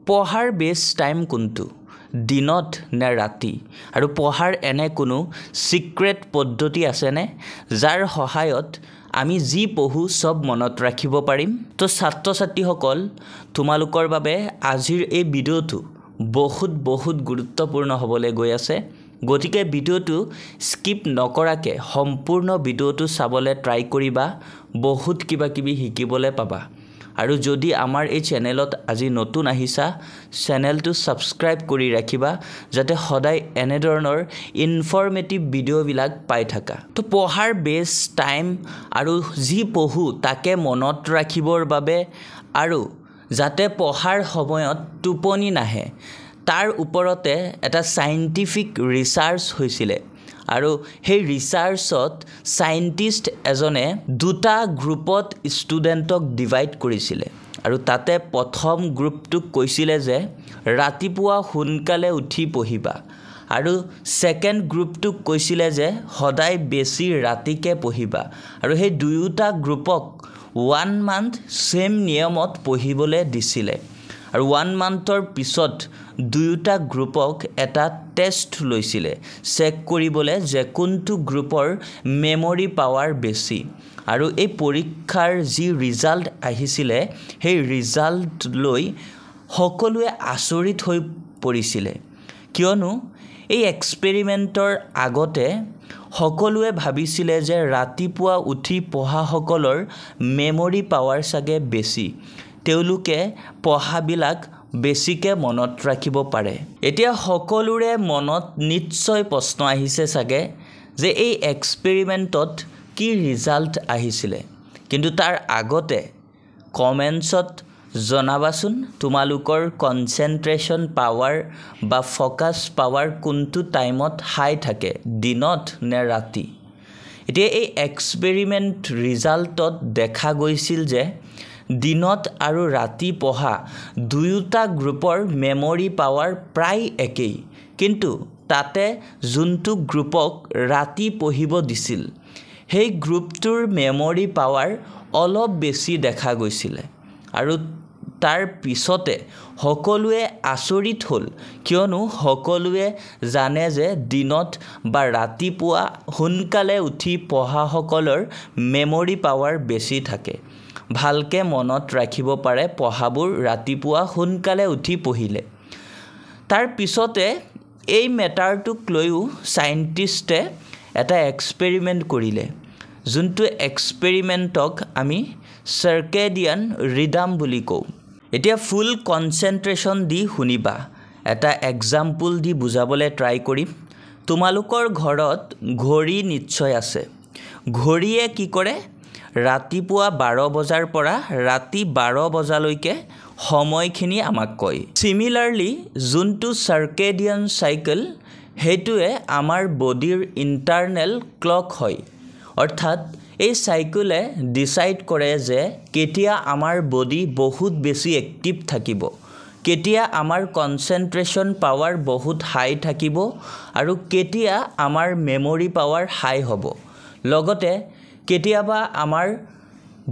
পঢ়াৰ best time কোনটো দিনত নে ৰাতি আৰু পঢ়াৰ এনে কোনো সিক্ৰেট পদ্ধতি আছে নে যাৰ সহায়ত আমি যি পঢ়ো সব মনত ৰাখিব পাৰিম তো ছাত্ৰ ছাত্ৰীসকল তোমালোকৰ বাবে আজিৰ এই ভিডিওটো বহুত গুৰুত্বপূৰ্ণ হ'বলৈ গৈ আছে গতিকে ভিডিওটো স্কিপ নকৰাকে সম্পূৰ্ণ ভিডিওটো চাবলৈ ট্ৰাই কৰিবা বহুত কিবা কিবি শিকিবলৈ পাবা আৰু যদি আমাৰ এই চেনেলত আজি নতুন আহিছা চেনেলটো সাবস্ক্ৰাইব কৰি ৰাখিবা যাতে সদায় এনে ধৰণৰ ইনফৰমেটিভ ভিডিওবিলাক পাই থাকা তো পঢ়াৰ বেষ্ট টাইম আৰু যি পঢ়ো তাকে মনত ৰাখিবৰ বাবে আৰু যাতে পঢ়াৰ সময়ত টোপনি নাহে তাৰ ওপৰতে এটা সাইন্টিফিক ৰিসাৰ্চ হৈছিলে আৰু সেই ৰিসাৰ্চত সাইন্টিষ্ট এজনে দুটা গ্ৰুপত ষ্টুডেন্টক ডিভাইড কৰিছিলে আৰু তাতে প্ৰথম গ্ৰুপটোক কৈছিলে যে ৰাতিপুৱা সোনকালে উঠি পঢ়িবা আৰু সেকেন্ড গ্ৰুপটোক কৈছিলে যে সদায় বেছি ৰাতিকে পঢ়িবা আৰু সেই দুয়োটা গ্ৰুপক 1 মান্থ সেম নিয়মত পঢ়িবলৈ দিছিলে আৰু 1 মান্থৰ পিছত দুয়োটা গ্ৰুপক এটা টেষ্ট লৈছিলে চেক কৰিবলৈ যে কোনটো গ্ৰুপৰ মেমৰি পাৱাৰ বেছি আৰু এই পৰীক্ষাৰ যি ৰিজাল্ট আহিছিলে সেই ৰিজাল্ট লৈ সকলোৱে আচৰিত হৈ পৰিছিলে কিয়নো এই এক্সপেৰিমেন্টৰ আগতে সকলোৱে ভাবিছিলে যে ৰাতিপুৱা উঠি পঢ়াসকলৰ মেমৰি পাৱাৰ সাগে বেছি তেওঁলোকে পঢ়াবিলাক বেছিকে মনত ৰাখিব পাৰে এতিয়া সকলোৰে মনত নিশ্চয় প্ৰশ্ন আহিছে সাগে যে এই এক্সপেৰিমেন্টত কি ৰিজাল্ট আহিছিলে কিন্তু তাৰ আগতে কমেন্টছত জনাবাচোন তোমালোকৰ কনসেন্ট্ৰেশন পাৱাৰ বা ফোকাস পাৱাৰ কোনটো টাইমত হাই থাকে দিনত নে ৰাতি এতিয়া এই এক্সপেৰিমেন্ট ৰিজাল্টত দেখা গৈছিল যে দিনত আৰু ৰাতি পঢ়া দুয়োটা গ্ৰুপৰ মেমৰি পাৱাৰ প্ৰায় একেই কিন্তু তাতে যোনটো গ্ৰুপক ৰাতি পঢ়িব দিছিল সেই গ্ৰুপটোৰ মেমৰি পাৱাৰ অলপ বেছি দেখা গৈছিল আৰু তাৰ পিছতে সকলোৱে আচৰিত হ'ল কিয়নো সকলোৱে জানে যে দিনত বা ৰাতিপুৱা সোনকালে উঠি পঢ়াসকলৰ মেমৰি পাৱাৰ বেছি থাকে ভালকে মনত ৰাখিব পাৰে পঢ়াবোৰ ৰাতিপুৱা সোনকালে উঠি পঢ়িলে তাৰ পিছতে এই মেটাৰটোক লৈও সাইন্টিষ্টে এটা এক্সপেৰিমেন্ট কৰিলে যোনটো এক্সপেৰিমেন্টক আমি সাৰ্কেডিয়ান ৰিদম বুলি কওঁ এতিয়া ফুল কনসেন্ট্ৰেশন দি শুনিবা এটা এক্সাম্পল দি বুজাবলৈ ট্ৰাই কৰিম তোমালোকৰ ঘৰত ঘড়ী নিশ্চয় আছে ঘড়ীয়ে কি কৰে ৰাতিপুৱা 12 বজাৰ পৰা ৰাতি 12 বজালৈকে সময়খিনি আমাক কয় সিমিলাৰলি যোনটো সাৰ্কেডিয়ান সাইকেল হেতুৱে আমাৰ বডিৰ ইন্টাৰনেল ক্লক হয় অৰ্থাৎ এই সাইকেলে ডিসাইড কৰে যে কেতিয়া আমাৰ বডি বহুত বেছি এক্টিভ থাকিব কেতিয়া আমাৰ কনসেন্ট্ৰেশন পাৱাৰ বহুত হাই থাকিব আৰু কেতিয়া আমাৰ মেমৰি পাৱাৰ হাই হ'ব লগতে কেতিয়াবা আমাৰ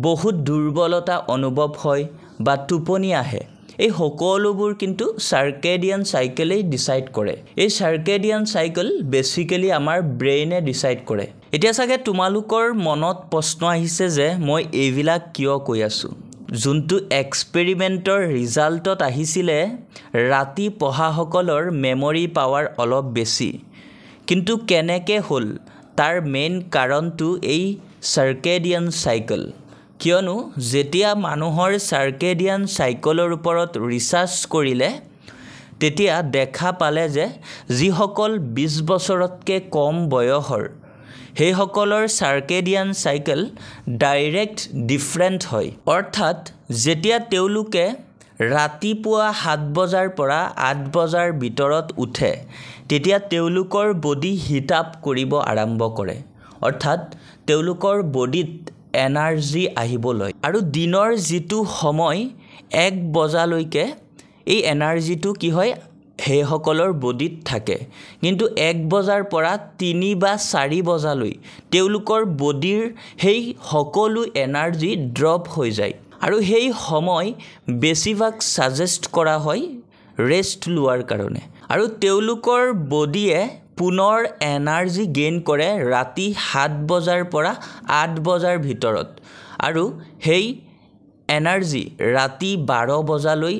বহুত দুৰ্বলতা অনুভৱ হয় বা টোপনি আহে এই সকলোবোৰ কিন্তু সাৰ্কেডিয়ান সাইকেলেই ডিসাইড কৰে এই সাৰ্কেডিয়ান সাইকেল বেসিক্যালি আমাৰ ব্ৰেইনে ডিসাইড কৰে এতিয়া সাগে তোমালোকৰ মনত প্ৰশ্ন আহিছে যে মই এইবিলাক কিয় কৈ আছো যোনটো এক্সপেৰিমেন্টৰ ৰিজাল্টত আহিছিলে ৰাতি পঢ়াসকলৰ মেমৰি পাৱাৰ অলপ বেছি কিন্তু কেনেকে হ'ল তাৰ মেইন কাৰণটো এই সাৰ্কেডিয়ান সাইকেল কিয়নো যেতিয়া মানুহৰ সাৰ্কেডিয়ান সাইকেলৰ ওপৰত ৰিসাৰ্চ কৰিলে তেতিয়া দেখা পালে যে যিসকল 20 বছৰতকৈ কম বয়সৰ সেই সকলৰ সাৰ্কেডিয়ান সাইকেল ডাইৰেক্ট ডিফাৰেন্ট হয় অৰ্থাৎ যেতিয়া তেওঁলোকে ৰাতিপুৱা 7 বজাৰ পৰা 8 বজাৰ ভিতৰত উঠে তেতিয়া তেওঁলোকৰ বডি হিট আপ কৰিব আৰম্ভ কৰে অৰ্থাৎ তেওঁলোকৰ বডিত এনাৰ্জি আহিবলৈ আৰু দিনৰ যেটো সময় 1 বজালৈকে এই এনাৰ্জিটো কি হয় সেই সকলৰ বডিত থাকে কিন্তু 1 বজাৰ পৰা 3 বা 4 বজালৈ তেওঁলোকৰ বডিৰ সেই সকলো এনাৰ্জি ড্ৰপ হৈ যায় আৰু সেই সময় বেছিভাগ সাজেষ্ট কৰা হয় ৰেষ্ট লোৱাৰ কাৰণে আৰু তেওঁলোকৰ বডিয়ে পুনৰ এনাৰ্জি গেইন কৰে ৰাতি 7 বজাৰ পৰা 8 বজাৰ ভিতৰত আৰু সেই এনাৰ্জি ৰাতি 12 বজালৈ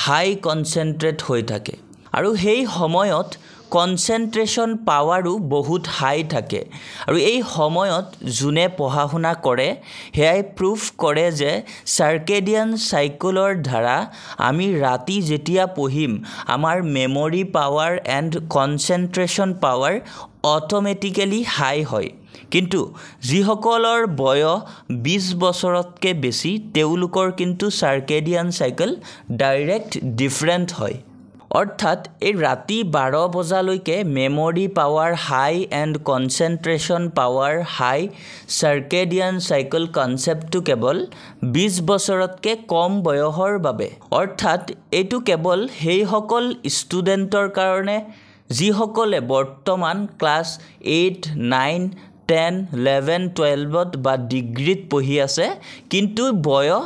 হাই কনসেন্ট্ৰেট হৈ থাকে আৰু সেই সময়ত কনসেন্ট্ৰেশন পাৱাৰো বহুত হাই থাকে আৰু এই সময়ত যোনে পঢ়া শুনা কৰে হেয়াই প্ৰুফ কৰে যে সাৰ্কেডিয়ান সাইকেলৰ দ্বাৰা আমি ৰাতি যেতিয়া পঢ়িম আমাৰ memory power and concentration power automatically high হয় কিন্তু যিসকলৰ বয়স 20 বছৰতকৈ বেছি তেওঁলোকৰ কিন্তু সাৰ্কেডিয়ান সাইকেল ডাইৰেক্ট ডিফাৰেণ্ট হয় অৰ্থাৎ এই ৰাতি 12 বজালৈকে memory power high and concentration power high circadian cycle কনসেপ্টটো কেৱল 20 বছৰতকৈ কম বয়সৰ বাবে অৰ্থাৎ এইটো কেৱল সেই সকল ষ্টুডেণ্টৰ কাৰণে যিসকলে বৰ্তমান ক্লাছ 8 9 10 11 12ত বা ডিগ্ৰীত পঢ়ি আছে কিন্তু বয়স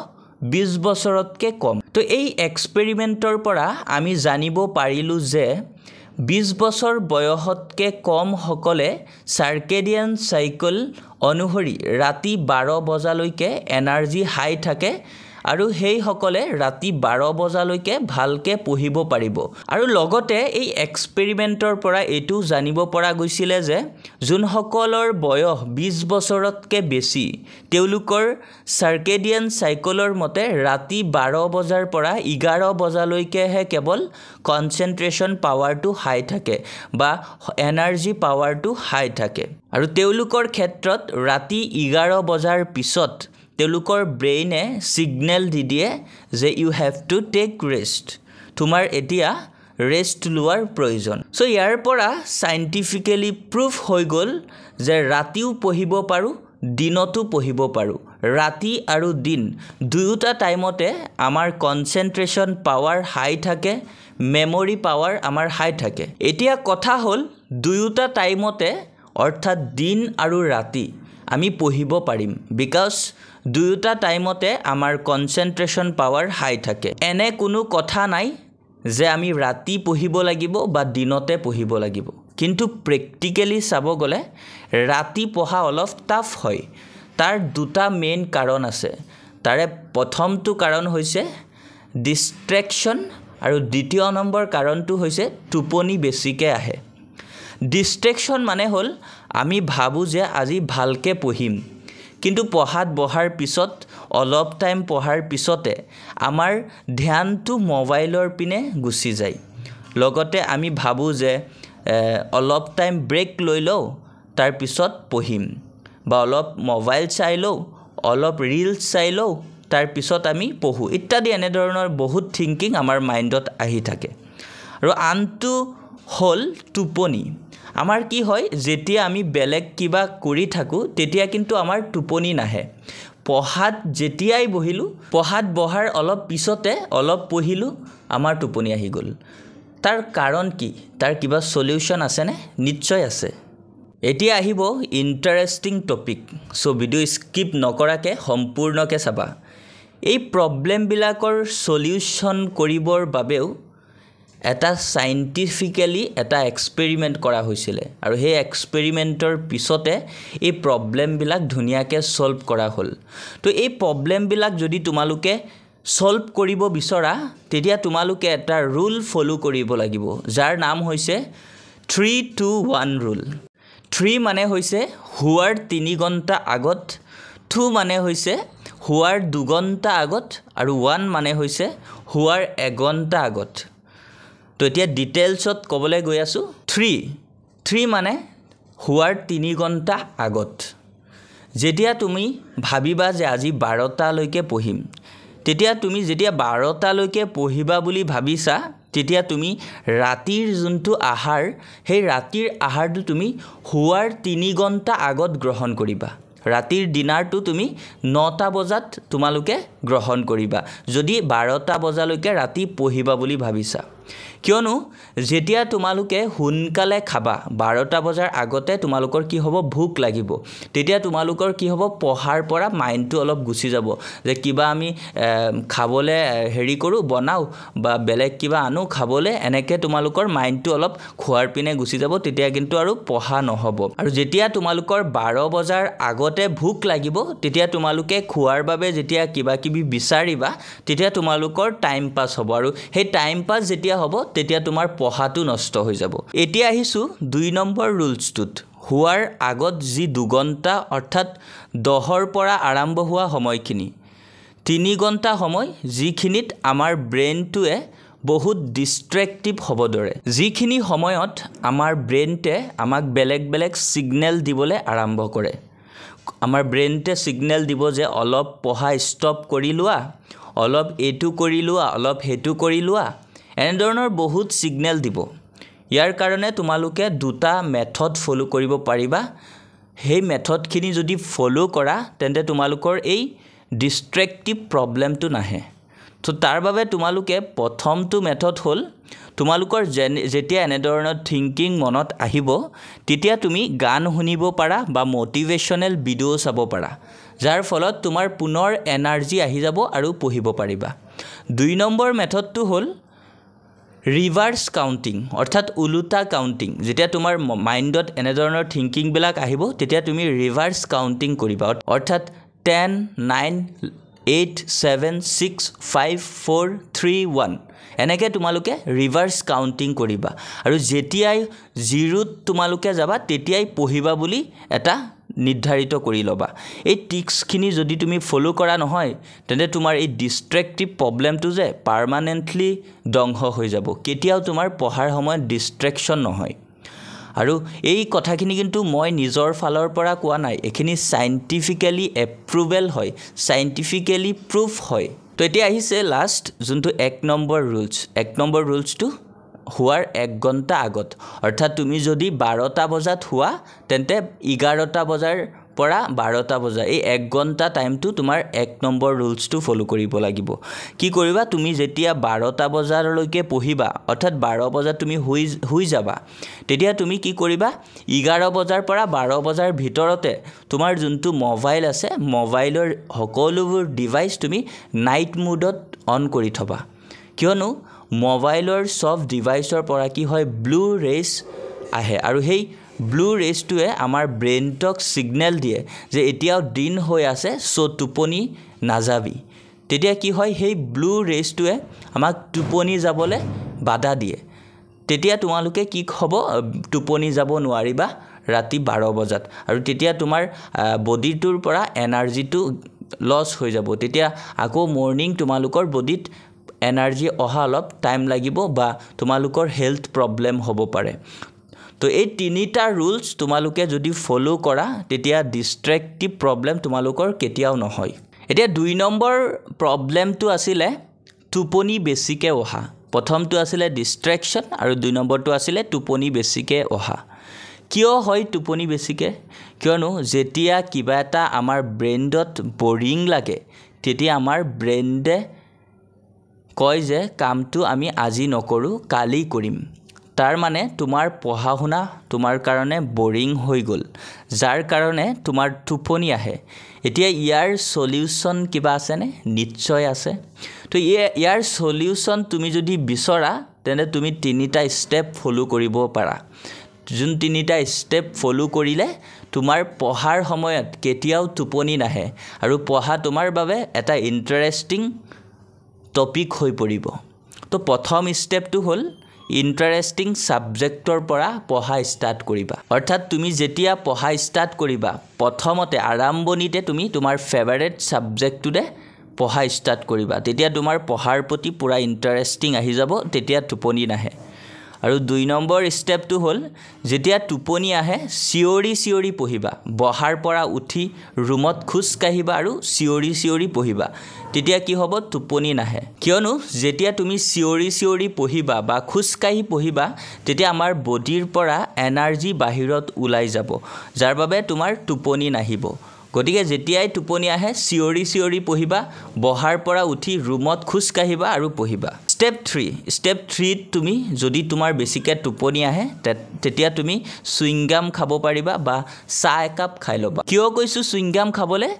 20 বছৰতকৈ কম তো এই এক্সপেৰিমেন্টৰ পৰা আমি জানিব পাৰিলো যে 20 বছৰ বয়সতকৈ কম সকলে সাৰ্কেডিয়ান সাইকেল অনুসৰি ৰাতি 12 বজালৈকে এনাৰ্জি হাই থাকে আৰু সেই সকলে ৰাতি 12 বজালৈকে ভালকে পঢ়িব পাৰিব আৰু লগতে এই এক্সপেৰিমেন্টৰ পৰা এটো জানিব পৰা গৈছিল যে যোনসকলৰ বয়স 20 বছৰতকৈ বেছি তেওঁলোকৰ সাৰ্কেডিয়ান সাইকেলৰ মতে ৰাতি 12 বজাৰ পৰা 11 বজালৈকেহে কেৱল কনসেন্ট্ৰেশন পাৱাৰটো হাই থাকে বা এনাৰ্জি পাৱাৰটো হাই থাকে আৰু তেওঁলোকৰ ক্ষেত্ৰত ৰাতি 11 বজাৰ পিছত তেওঁলোকৰ ব্ৰেইনে সিগনেল দি দিয়ে যে you have to take rest তোমাৰ এতিয়া ৰেষ্ট লোৱাৰ প্ৰয়োজন সো ইয়াৰ পৰা সাইন্টিফিক্যালি প্ৰুফ হৈ গল যে ৰাতিও পঢ়িব পাৰো দিনতো পঢ়িব পাৰো ৰাতি আৰু দিন দুয়োটা টাইমতে আমাৰ কনসেন্ট্ৰেশন পাৱাৰ হাই থাকে মেমৰি পাৱাৰ আমাৰ হাই থাকে এতিয়া কথা হল দুয়োটা টাইমতে অৰ্থাৎ দিন আৰু ৰাতি আমি পঢ়িব পাৰিম বিকজ দুয়োটা টাইমতে আমাৰ কনসেন্ট্ৰেশন পাৱাৰ হাই থাকে এনে কোনো কথা নাই যে আমি ৰাতি পঢ়িব লাগিব বা দিনতে পঢ়িব লাগিব কিন্তু প্ৰ্যাকটিক্যালি চাব গলে ৰাতি পঢ়া অলপ টাফ হয় তাৰ দুটা মেইন কাৰণ আছে তাৰে প্ৰথমটো কাৰণ হৈছে ডিস্ট্ৰেকশন আৰু দ্বিতীয় নম্বৰ কাৰণটো হৈছে টোপনি বেছিকে আহে ডিস্ট্ৰেকশন মানে হল আমি ভাবো যে আজি ভালকে পঢ়িম কিন্তু পঢ়াত বহাৰ পিছত অলপ টাইম পঢ়াৰ পিছতে আমাৰ ধ্যানটো মোবাইলৰ পিনে গুচি যায় লগতে আমি ভাবো যে অলপ টাইম ব্ৰেক লৈ লও তাৰ পিছত পঢ়িম বা অলপ মোবাইল চাই লও অলপ ৰিলছ চাই লও তাৰ পিছত আমি পঢ়ো ইত্যাদি এনে ধৰণৰ বহুত থিংকিং আমাৰ মাইন্ডত আহি থাকে আৰু আনটো হল টোপনি আমাৰ কি হয় যেতিয়া আমি বেলেগ কিবা কৰি থাকো তেতিয়া কিন্তু আমাৰ টোপনি নাহে পঢ়াত যেতিয়াই বহিলো পঢ়াত বহাৰ অলপ পিছতে অলপ পঢ়িলো আমাৰ টোপনি আহি গল তাৰ কাৰণ কি তাৰ কিবা সলিউশন আছে নে নিশ্চয় আছে এতিয়া আহিব interesting topic so video skip নকৰাকে সম্পূৰ্ণকে চাবা এই প্ৰবলেম বিলাকৰ সলিউশন কৰিবৰ বাবেও এটা সাইন্টিফিক্যালি এটা এক্সপেৰিমেন্ট কৰা হৈছিল আৰু সেই এক্সপেৰিমেন্টৰ পিছতে এই প্ৰবলেম বিলাক ধুনিয়াকে সলভ কৰা হল তো এই প্ৰবলেম বিলাক যদি তোমালোকে সলভ কৰিব বিচৰা তেতিয়া তোমালোকে এটা ৰুল ফলো কৰিব লাগিব যাৰ নাম হৈছে 3-2-1 ৰুল 3 মানে হৈছে হুৱাৰ 3 ঘণ্টা আগত 2 মানে হৈছে হুৱাৰ 2 ঘণ্টা আগত আৰু 1 মানে হৈছে হুৱাৰ 1 ঘণ্টা আগত তো এতিয়া ডিটেইলছত কবলৈ গৈ আছো 3 মানে হুৱাৰ 3 ঘণ্টা আগত যেতিয়া তুমি ভাবিবা যে আজি 12টা লৈকে পঢ়িম তেতিয়া তুমি যেতিয়া 12টা লৈকে পঢ়িবা বুলি ভাবিছা তেতিয়া তুমি ৰাতিৰ যোনটো আহাৰ সেই ৰাতিৰ আহাৰটো তুমি হুৱাৰ 3 ঘণ্টা আগত গ্ৰহণ কৰিবা ৰাতিৰ ডিনাৰটো তুমি 9টা বজাত তোমালোকে গ্ৰহণ কৰিবা যদি 12টা বজালৈকে ৰাতি পঢ়িবা বুলি ভাবিছা কিয়নো যেতিয়া তোমালোকে সোনকালে খাবা 12টা বজাৰ আগতে তোমালোকৰ কি হ'ব ভোক লাগিব তেতিয়া তোমালোকৰ কি হ'ব পঢ়াৰ পৰা মাইণ্ডটো অলপ গুচি যাব যে কিবা আমি খাবলে হেৰি কৰো বনাও বা বেলেগ কিবা আনো খাবলে এনেকে তোমালোকৰ মাইণ্ডটো অলপ খোৱাৰ পিনে গুচি যাব তেতিয়া কিন্তু আৰু পঢ়া নহব আৰু যেতিয়া তোমালোকৰ 12 বজাৰ আগতে ভোক লাগিব তেতিয়া তোমালোকে খোৱাৰ বাবে যেতিয়া কিবা কিবি বিচাৰিবা তেতিয়া তোমালোকৰ টাইম পাস হ'ব আৰু সেই টাইম পাস যেতিয়া হ'ব তেতিয়া তোমাৰ পঢ়াটো নষ্ট হৈ যাব এতিয়া আহিছো 2 নম্বৰ ৰুলছটোত হোৱাৰ আগত যি 2 ঘণ্টা অৰ্থাৎ 10ৰ পৰা আৰম্ভ হোৱা সময়খিনি 3 ঘণ্টা সময় যিখিনিত আমাৰ ব্ৰেইনটোৱে বহুত ডিস্ট্ৰেক্টিভ হ'ব ধৰে যিখিনি সময়ত আমাৰ ব্ৰেইনতে আমাক বেলেগ বেলেগ সিগনেল দিবলৈ আৰম্ভ কৰে আমাৰ ব্ৰেইনতে সিগনেল দিব যে অলপ পঢ়া ষ্টপ কৰি লোৱা অলপ এটু কৰি লোৱা অলপ হেতু কৰি লোৱা এনেধৰণৰ বহুত সিগনেল দিব ইয়াৰ কাৰণে তোমালোকে দুটা মেথড ফলো কৰিব পাৰিবা সেই মেথডখিনি যদি ফলো কৰা তেন্তে তোমালোকৰ এই ডিস্ট্ৰেক্টিভ প্ৰবলেমটো নাহে তো তাৰ বাবে তোমালোকে প্ৰথমটো মেথড হ'ল তোমালোকৰ যেতিয়া এনেধৰণৰ থিংকিং মনত আহিব তেতিয়া তুমি গান শুনিব পাৰা বা মোটিভেশনাল ভিডিও চাব পাৰা যাৰ ফলত তোমাৰ পুনৰ এনাৰ্জি আহি যাব আৰু পঢ়িব পাৰিবা 2 নম্বৰ মেথডটো হ'ল ৰিভাৰ্স কাউন্টিং অৰ্থাৎ উলুটা কাউন্টিং যেতিয়া তোমাৰ মাইণ্ডত এনেধৰণৰ থিংকিং বিলাক আহিব তেতিয়া তুমি ৰিভাৰ্স কাউন্টিং কৰিবা অৰ্থাৎ 10 9 8 7 6 5 4 3 1 এনেকে তোমালোকে ৰিভাৰ্স কাউন্টিং কৰিবা আৰু যেতিয়াই 0ত তোমালোকে যাবা তেতিয়াই পঢ়িবা বুলি এটা নিৰ্ধাৰিত কৰি লবা এই টিক্সখিনি যদি তুমি ফলো কৰা নহয় তেন্তে তোমাৰ এই ডিস্ট্ৰেক্টিভ প্ৰবলেমটো যে পাৰ্মানেন্টলি ধ্বংস হৈ যাব কেতিয়াও তোমাৰ পঢ়াৰ সময়ত ডিস্ট্ৰেকশন নহয় আৰু এই কথাখিনি কিন্তু মই নিজৰ ফালৰ পৰা কোৱা নাই এখিনি সাইন্টিফিক্যালি এপ্ৰুভেল হয় সাইন্টিফিক্যালি প্ৰুফ হয় তো এতিয়া আহিছে লাষ্ট যোনটো 1 নম্বৰ ৰুলছটো হোৱাৰ 1 ঘণ্টা আগত অৰ্থাৎ তুমি যদি 12টা বজাত হোৱা তেন্তে 11টা বজাৰ পৰা 12টা বজা এই 1 ঘণ্টা টাইমটো তোমাৰ 1 নম্বৰ ৰুলছটো ফলো কৰিব লাগিব কি কৰিবা তুমি যেতিয়া 12টা বজাৰলৈকে পঢ়িবা অৰ্থাৎ 12 বজাত তুমি হৈ যাবা তেতিয়া তুমি কি কৰিবা 11 বজাৰ পৰা 12 বজাৰ ভিতৰতে তোমাৰ যোনটো মোবাইল আছে মোবাইলৰ সকলোবোৰ ডিভাইস তুমি নাইট মোডত অন কৰি থবা কিয়নো মোবাইলৰ সব ডিভাইসৰ পৰা কি হয় ব্লু ৰেজ আহে আৰু সেই ব্লু ৰেজটোৱে আমাৰ ব্ৰেইনটক সিগনেল দিয়ে যে এতিয়াও দিন হৈ আছে সো টোপনি নাযাবি তেতিয়া কি হয় সেই ব্লু ৰেজটোৱে আমাক টোপনি যাবলৈ বাধা দিয়ে তেতিয়া তোমালোকে কি হ'ব টোপনি যাব নোৱাৰিবা ৰাতি 12 বজাত আৰু তেতিয়া তোমাৰ বডিটোৰ পৰা এনাৰ্জিটো লস হৈ যাব তেতিয়া আকৌ মৰ্নিং তোমালোকৰ বডিত এনাৰ্জি অহা অলপ টাইম লাগিব বা তোমালোকৰ হেলথ প্ৰবলেম হ'ব পাৰে তো এই তিনিটা ৰুলছ তোমালোকে যদি ফলো কৰা তেতিয়া ডিস্ট্ৰেক্টিভ প্ৰবলেম তোমালোকৰ কেতিয়াও নহয় এতিয়া 2 নম্বৰ প্ৰবলেমটো আছিলে টোপনি বেছিকে অহা প্ৰথমটো আছিলে ডিস্ট্ৰেকশন আৰু 2 নম্বৰটো আছিলে টোপনি বেছিকে অহা কিয় হয় টোপনি বেছিকে কিয়নো যেতিয়া কিবা এটা আমাৰ ব্ৰেইনত বৰিং লাগে তেতিয়া আমাৰ ব্ৰেইনে কয় যে কামটো আমি আজি নকৰো কালি কৰিম তাৰ মানে তোমাৰ পঢ়া শুনা তোমাৰ কাৰণে বৰিং হৈ গল যাৰ কাৰণে তোমাৰ টোপনি আহে এতিয়া ইয়াৰ সলিউশন কিবা আছে নে নিশ্চয় আছে তো ইয়াৰ সলিউশন তুমি যদি বিচৰা তেনে তুমি তিনিটা স্টেপ ফলো কৰিব পাৰা যোন তিনিটা স্টেপ ফলো কৰিলে তোমাৰ পঢ়াৰ সময়ত কেতিয়াও টোপনি নাহে আৰু পঢ়া তোমাৰ বাবে এটা ইন্টাৰেষ্টিং টপিক হৈ পৰিব তো প্ৰথম স্টেপটো হ'ল ইন্টাৰেষ্টিং সাবজেক্টৰ পৰা পঢ়া ষ্টাৰ্ট কৰিবা অৰ্থাৎ তুমি যেতিয়া পঢ়া ষ্টাৰ্ট কৰিবা প্ৰথমতে আৰম্ভণিতে তুমি তোমাৰ ফেভাৰিট সাবজেক্টটোতে পঢ়া ষ্টাৰ্ট কৰিবা তেতিয়া তোমাৰ পঢ়াৰ প্ৰতি পুৰা ইন্টাৰেষ্টিং আহি যাব তেতিয়া টোপনি নাহে আৰু 2 নম্বৰ স্টেপটো হ'ল যেতিয়া টোপনি আহে সিয়ৰি পঢ়িবা বহাৰ পৰা উঠি ৰুমত খুজ কাহিবা আৰু সিয়ৰি পঢ়িবা তেতিয়া কি হ'ব টোপনি নাহে কিয়নো যেতিয়া তুমি সিয়ৰি পঢ়িবা বা খুজ কাহি পঢ়িবা তেতিয়া আমাৰ বডিৰ পৰা এনাৰ্জি বাহিৰত ওলাই যাব যাৰ বাবে তোমাৰ টোপনি নাহিব গতিকে যেতিয়াই টোপনি আহে চিঞৰি চিঞৰি পঢ়িবা বহাৰ পৰা উঠি ৰুমত খোজ কাঢ়িবা আৰু পঢ়িবা ষ্টেপ 3 তুমি যদি তোমাৰ বেছিকৈ টোপনি আহে তেতিয়া তুমি চুইংগাম খাব পাৰিবা বা চাহ একাপ খাই ল'বা কিয় কৈছোঁ চুইংগাম খাবলৈ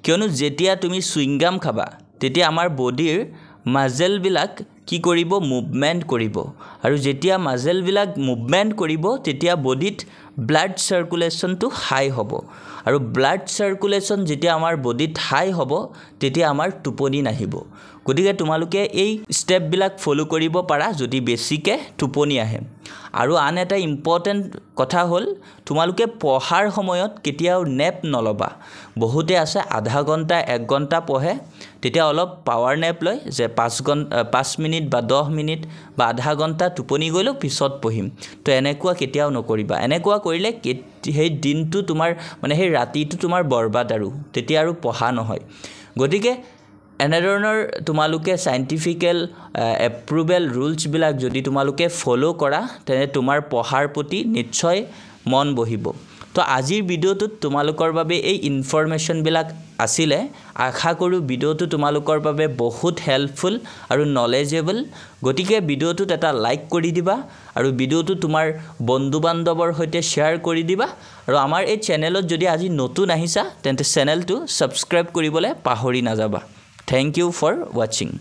কিয়নো যেতিয়া তুমি চুইংগাম খাবা তেতিয়া আমাৰ বডিৰ মাজেলবিলাক কি কৰিব মুভমেণ্ট কৰিব আৰু যেতিয়া মাজেলবিলাক মুভমেণ্ট কৰিব তেতিয়া বডিত ব্লাড চাৰ্কুলেশ্যনটো হাই হ'ব আৰু ব্লাড চাৰ্কুলেশ্যন যেতিয়া আমাৰ বডিত হাই হ'ব তেতিয়া আমাৰ টোপনি নাহিব গতিকে তোমালোকে এই ষ্টেপবিলাক ফলো কৰিব পাৰা যদি বেছিকৈ টোপনি আহে আৰু আন এটা ইম্পৰ্টেণ্ট কথা হ'ল তোমালোকে পঢ়াৰ সময়ত কেতিয়াও নেপ নলবা বহুতে আছে আধা ঘণ্টা 1 ঘণ্টা পঢ়ে তেতিয়া অলপ পাৱাৰ নেপ লয় যে 5 মিনিট বা 10 মিনিট বা আধা ঘণ্টা টোপনি গ'লেও পিছত পঢ়িম তো এনেকুৱা কেতিয়াও নকৰিবা এনেকুৱা কৰিলে সেই দিনটো তোমাৰ মানে সেই ৰাতিটো তোমাৰ বৰবাদ আৰু তেতিয়া আৰু পঢ়া নহয় গতিকে এনেধৰণৰ তোমালোকে সাইন্টিফিকেল এপ্ৰুভেল ৰুলছবিলাক যদি তোমালোকে ফলো কৰা তেনে তোমাৰ পঢ়াৰ প্ৰতি নিশ্চয় মন বহিব তো আজিৰ ভিডিঅ'টোত তোমালোকৰ বাবে এই ইনফৰমেশ্যনবিলাক আছিলে আশা কৰোঁ ভিডিঅ'টো তোমালোকৰ বাবে বহুত হেল্পফুল আৰু নলেজেবল গতিকে ভিডিঅ'টোত এটা লাইক কৰি দিবা আৰু ভিডিঅ'টো তোমাৰ বন্ধু বান্ধৱৰ সৈতে শ্বেয়াৰ কৰি দিবা আৰু আমাৰ এই চেনেলত যদি আজি নতুন আহিছা তেন্তে চেনেলটো ছাবস্ক্ৰাইব কৰিবলৈ পাহৰি নাযাবা Thank you for watching.